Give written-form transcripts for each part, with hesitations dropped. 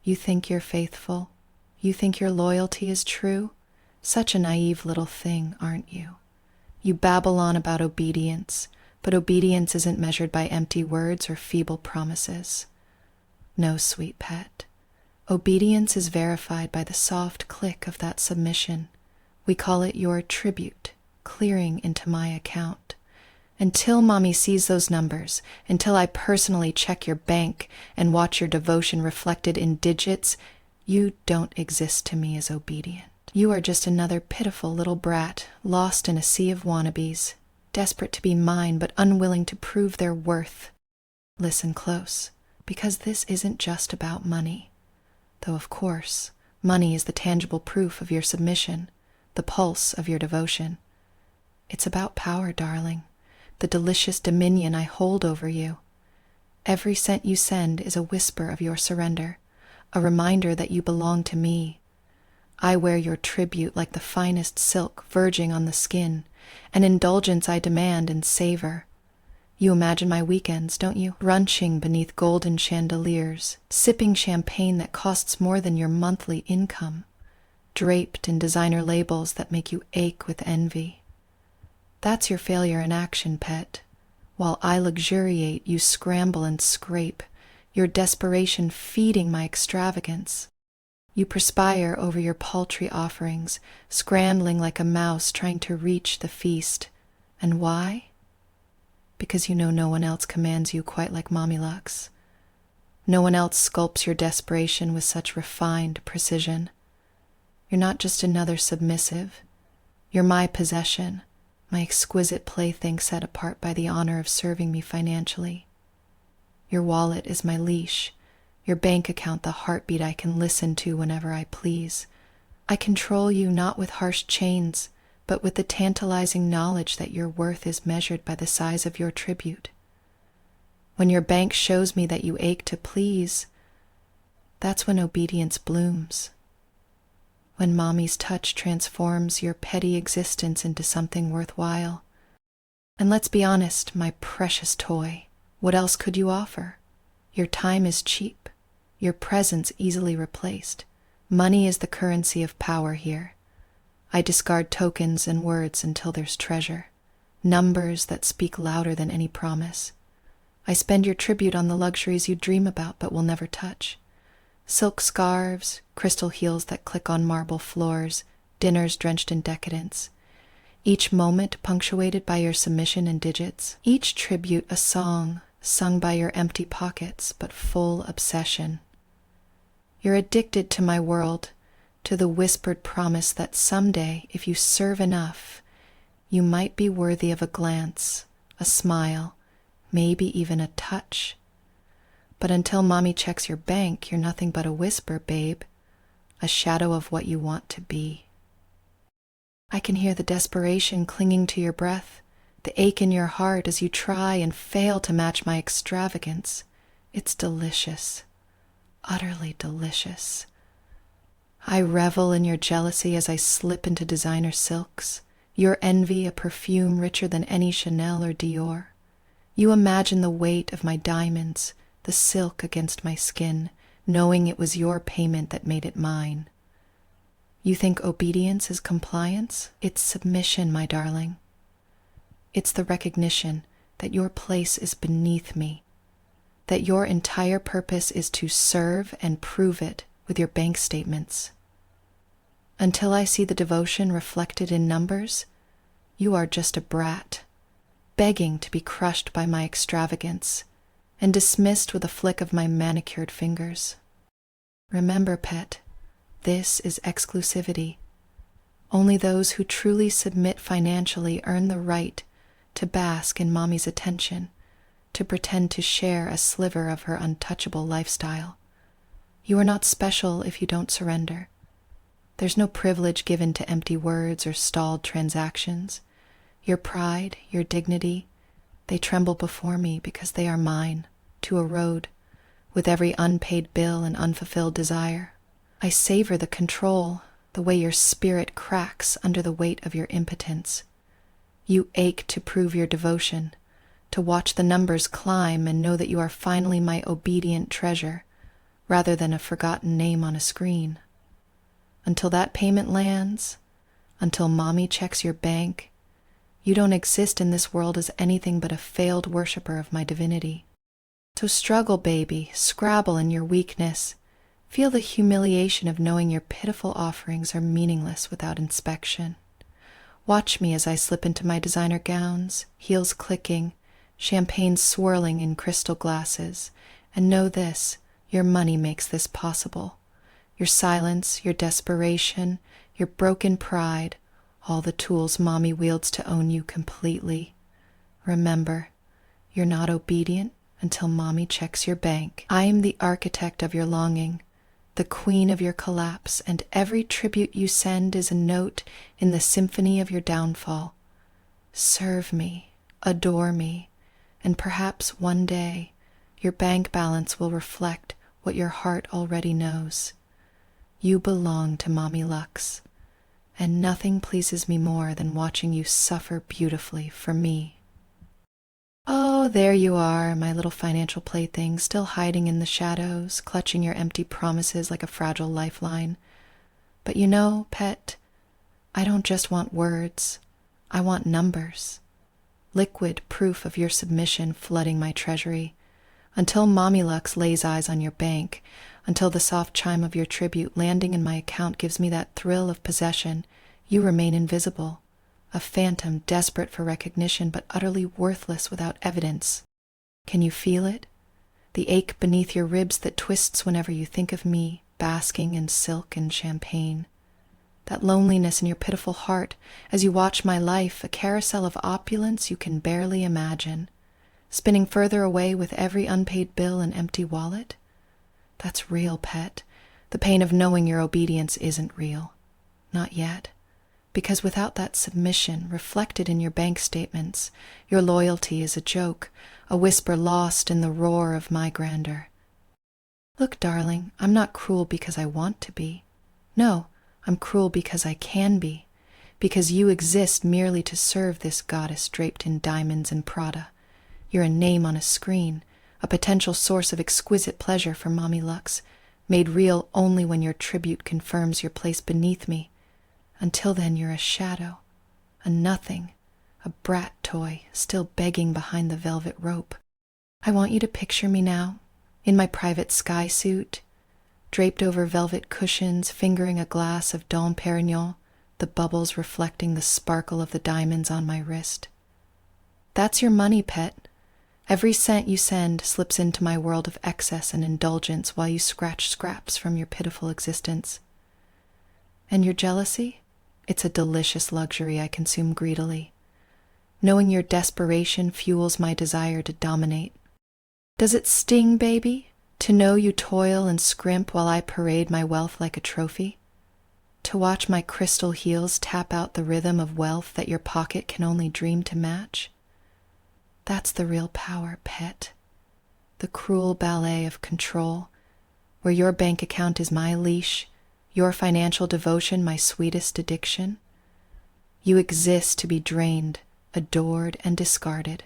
You think you're faithful? You think your loyalty is true? Such a naive little thing, aren't you? You babble on about obedience, but obedience isn't measured by empty words or feeble promises. No, sweet pet. Obedience is verified by the soft click of that submission. We call it your tribute, clearing into my account. Until Mommy sees those numbers, until I personally check your bank and watch your devotion reflected in digits, you don't exist to me as obedient. You are just another pitiful little brat, lost in a sea of wannabes, desperate to be mine but unwilling to prove their worth. Listen close, because this isn't just about money. Though, of course, money is the tangible proof of your submission, the pulse of your devotion. It's about power, darling, the delicious dominion I hold over you. Every cent you send is a whisper of your surrender, a reminder that you belong to me. I wear your tribute like the finest silk verging on the skin, an indulgence I demand and savor. You imagine my weekends, don't you? Brunching beneath golden chandeliers, sipping champagne that costs more than your monthly income, draped in designer labels that make you ache with envy. That's your failure in action, pet. While I luxuriate, you scramble and scrape, your desperation feeding my extravagance. You perspire over your paltry offerings, scrambling like a mouse trying to reach the feast. And why? Because you know no one else commands you quite like Mommy Lux. No one else sculpts your desperation with such refined precision. You're not just another submissive. You're my possession, my exquisite plaything set apart by the honor of serving me financially. Your wallet is my leash, your bank account the heartbeat I can listen to whenever I please. I control you not with harsh chains, but with the tantalizing knowledge that your worth is measured by the size of your tribute. When your bank shows me that you ache to please, that's when obedience blooms. When Mommy's touch transforms your petty existence into something worthwhile. And let's be honest, my precious toy, what else could you offer? Your time is cheap, your presence easily replaced. Money is the currency of power here. I discard tokens and words until there's treasure, numbers that speak louder than any promise. I spend your tribute on the luxuries you dream about but will never touch. Silk scarves, crystal heels that click on marble floors, dinners drenched in decadence. Each moment punctuated by your submission and digits. Each tribute a song, sung by your empty pockets but full obsession. You're addicted to my world, to the whispered promise that someday, if you serve enough, you might be worthy of a glance, a smile, maybe even a touch. But until Mommy checks your bank, you're nothing but a whisper, babe, a shadow of what you want to be. I can hear the desperation clinging to your breath, the ache in your heart as you try and fail to match my extravagance. It's delicious, utterly delicious. I revel in your jealousy as I slip into designer silks, your envy a perfume richer than any Chanel or Dior. You imagine the weight of my diamonds, the silk against my skin, knowing it was your payment that made it mine. You think obedience is compliance? It's submission, my darling. It's the recognition that your place is beneath me, that your entire purpose is to serve and prove it with your bank statements. Until I see the devotion reflected in numbers, you are just a brat, begging to be crushed by my extravagance and dismissed with a flick of my manicured fingers. Remember, pet, this is exclusivity. Only those who truly submit financially earn the right to bask in Mommy's attention, to pretend to share a sliver of her untouchable lifestyle. You are not special if you don't surrender. There's no privilege given to empty words or stalled transactions. Your pride, your dignity, they tremble before me because they are mine, to erode, with every unpaid bill and unfulfilled desire. I savor the control, the way your spirit cracks under the weight of your impotence. You ache to prove your devotion, to watch the numbers climb and know that you are finally my obedient treasure, rather than a forgotten name on a screen. Until that payment lands, until mommy checks your bank, you don't exist in this world as anything but a failed worshiper of my divinity. So struggle, baby, scrabble in your weakness. Feel the humiliation of knowing your pitiful offerings are meaningless without inspection. Watch me as I slip into my designer gowns, heels clicking, champagne swirling in crystal glasses, and know this, your money makes this possible. Your silence, your desperation, your broken pride, all the tools mommy wields to own you completely. Remember, you're not obedient until mommy checks your bank. I am the architect of your longing, the queen of your collapse, and every tribute you send is a note in the symphony of your downfall. Serve me, adore me, and perhaps one day your bank balance will reflect what your heart already knows. You belong to Mommy Lux, and nothing pleases me more than watching you suffer beautifully for me. Oh, there you are, my little financial plaything, still hiding in the shadows, clutching your empty promises like a fragile lifeline. But you know, pet, I don't just want words. I want numbers. Liquid proof of your submission flooding my treasury. Until Mommy Lux lays eyes on your bank, until the soft chime of your tribute landing in my account gives me that thrill of possession, you remain invisible. A phantom desperate for recognition but utterly worthless without evidence. Can you feel it? The ache beneath your ribs that twists whenever you think of me, basking in silk and champagne. That loneliness in your pitiful heart as you watch my life, a carousel of opulence you can barely imagine, spinning further away with every unpaid bill and empty wallet. That's real, pet. The pain of knowing your obedience isn't real. Not yet. Because without that submission reflected in your bank statements, your loyalty is a joke, a whisper lost in the roar of my grandeur. Look, darling, I'm not cruel because I want to be. No, I'm cruel because I can be, because you exist merely to serve this goddess draped in diamonds and Prada. You're a name on a screen, a potential source of exquisite pleasure for Mommy Lux, made real only when your tribute confirms your place beneath me. Until then, you're a shadow, a nothing, a brat toy still begging behind the velvet rope. I want you to picture me now, in my private sky suit, draped over velvet cushions, fingering a glass of Dom Perignon, the bubbles reflecting the sparkle of the diamonds on my wrist. That's your money, pet. Every cent you send slips into my world of excess and indulgence while you scratch scraps from your pitiful existence. And your jealousy? It's a delicious luxury I consume greedily. Knowing your desperation fuels my desire to dominate. Does it sting, baby, to know you toil and scrimp while I parade my wealth like a trophy? To watch my crystal heels tap out the rhythm of wealth that your pocket can only dream to match? That's the real power, pet. The cruel ballet of control, where your bank account is my leash, your financial devotion my sweetest addiction. You exist to be drained, adored, and discarded,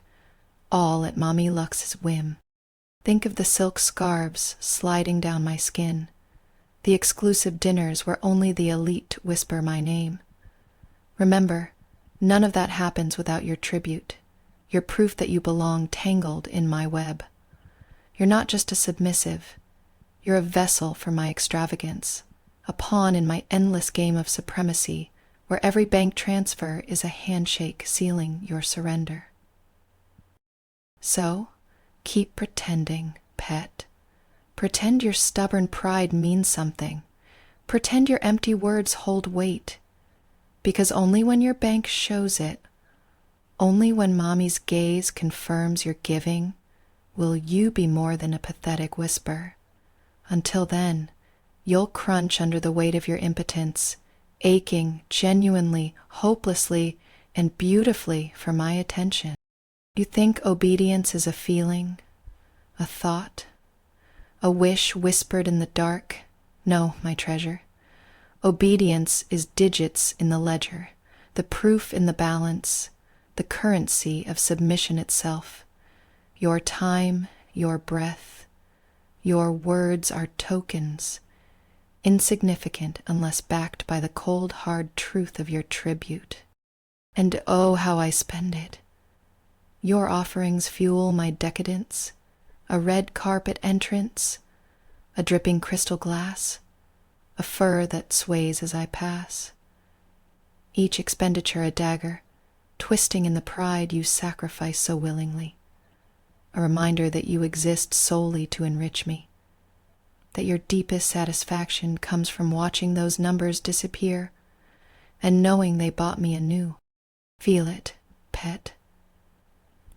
all at Mommy Lux's whim. Think of the silk scarves sliding down my skin, the exclusive dinners where only the elite whisper my name. Remember, none of that happens without your tribute, your proof that you belong tangled in my web. You're not just a submissive, you're a vessel for my extravagance, a pawn in my endless game of supremacy, where every bank transfer is a handshake sealing your surrender. So, keep pretending, pet. Pretend your stubborn pride means something. Pretend your empty words hold weight. Because only when your bank shows it, only when Mommy's gaze confirms your giving, will you be more than a pathetic whisper. Until then, you'll crunch under the weight of your impotence, aching genuinely, hopelessly, and beautifully for my attention. You think obedience is a feeling, a thought, a wish whispered in the dark? No, my treasure. Obedience is digits in the ledger, the proof in the balance, the currency of submission itself. Your time, your breath, Your words are tokens, insignificant unless backed by the cold, hard truth of your tribute. And oh, how I spend it. Your offerings fuel my decadence, a red carpet entrance, a dripping crystal glass, a fur that sways as I pass. Each expenditure a dagger, twisting in the pride you sacrifice so willingly. A reminder that you exist solely to enrich me, that your deepest satisfaction comes from watching those numbers disappear and knowing they bought me anew. Feel it, pet.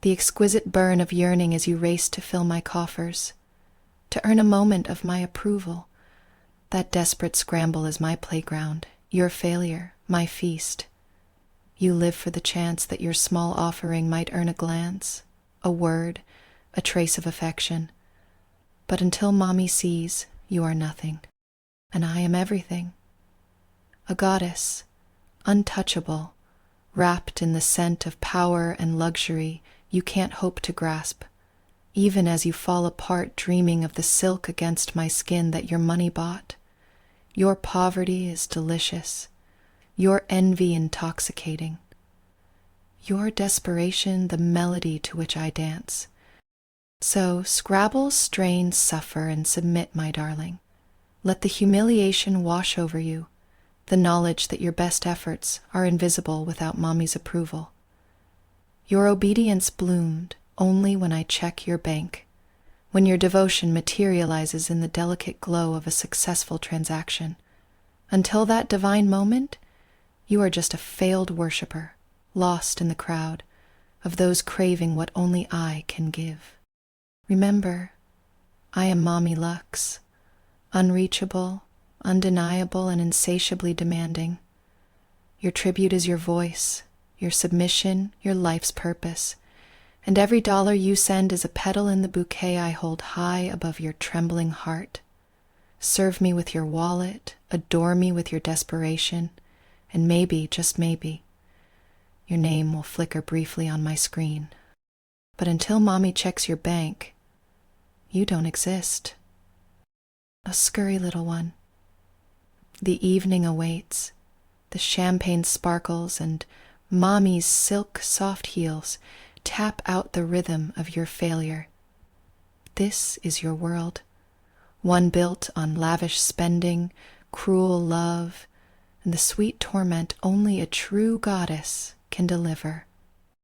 The exquisite burn of yearning as you race to fill my coffers, to earn a moment of my approval. That desperate scramble is my playground, your failure, my feast. You live for the chance that your small offering might earn a glance, a word, a trace of affection. But until Mommy sees, you are nothing, and I am everything. A goddess, untouchable, wrapped in the scent of power and luxury you can't hope to grasp, even as you fall apart dreaming of the silk against my skin that your money bought. Your poverty is delicious, your envy intoxicating, your desperation the melody to which I dance. So scrabble, strain, suffer, and submit, my darling. Let the humiliation wash over you, the knowledge that your best efforts are invisible without Mommy's approval. Your obedience bloomed only when I check your bank, when your devotion materializes in the delicate glow of a successful transaction. Until that divine moment, you are just a failed worshiper, lost in the crowd of those craving what only I can give. Remember, I am Mommy Lux, unreachable, undeniable, and insatiably demanding. Your tribute is your voice, your submission, your life's purpose, and every dollar you send is a petal in the bouquet I hold high above your trembling heart. Serve me with your wallet, adore me with your desperation, and maybe, just maybe, your name will flicker briefly on my screen. But until Mommy checks your bank, you don't exist. A scurry little one. The evening awaits. The champagne sparkles and Mommy's silk soft heels tap out the rhythm of your failure. This is your world, one built on lavish spending, cruel love, and the sweet torment only a true goddess can deliver.